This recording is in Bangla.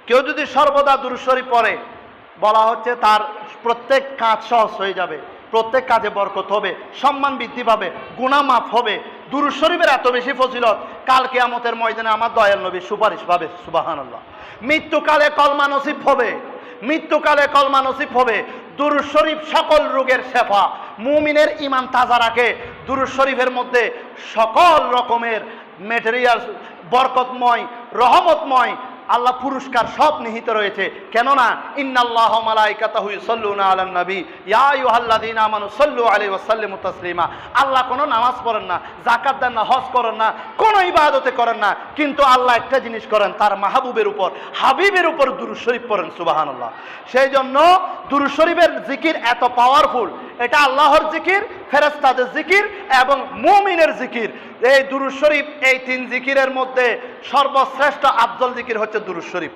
কেউ যদি সর্বদা দুরূদ শরীফ পড়ে, বলা হচ্ছে তার প্রত্যেক কাজ সহজ হয়ে যাবে, প্রত্যেক কাজে বরকত হবে, সম্মান বৃদ্ধি পাবে, গুনাহ মাফ হবে। দুরূদ শরীফের এত বেশি ফজিলত, কাল কিয়ামতের ময়দানে আমার দয়াল নবী সুপারিশ পাবে। সুবহানাল্লাহ। মৃত্যুকালে কলমা নসিব হবে, মৃত্যুকালে কলমা নসিব হবে। দুরূদ শরীফ সকল রোগের শেফা, মুমিনের ঈমান তাজা রাখে। দুরূদ শরীফের মধ্যে সকল রকমের ম্যাটেরিয়াল বরকতময়, রহমতময় আল্লাহ পুরস্কার সব নিহিত রয়েছে। কেননা ইন্নাল্লাহা ওয়া মালাইকাতাহু ইউসাল্লুনা আলান নবী ইয়া আইয়ুহাল্লাযীনা আমানু সাল্লু আলাইহি ওয়া সাল্লিমু তাসলিমা। আল্লাহ কোনো নামাজ পড়েন না, যাকাত দেন না, হজ করেন না, কোনো ইবাদতে করেন না, কিন্তু আল্লাহ একটা জিনিস করেন, তার মাহবুবের উপর, হাবিবের উপর দুরূদ শরীফ পড়েন। সুবহানাল্লাহ। সেই জন্য দুরূদ শরীফের জিকির এত পাওয়ারফুল। এটা আল্লাহর জিকির, ফেরেশতাদের জিকির এবং মুমিনের জিকির। এই দুরূদ শরীফ, এই তিন জিকিরের মধ্যে সর্বশ্রেষ্ঠ আফজল জিকির হচ্ছে দুরূদ শরীফ।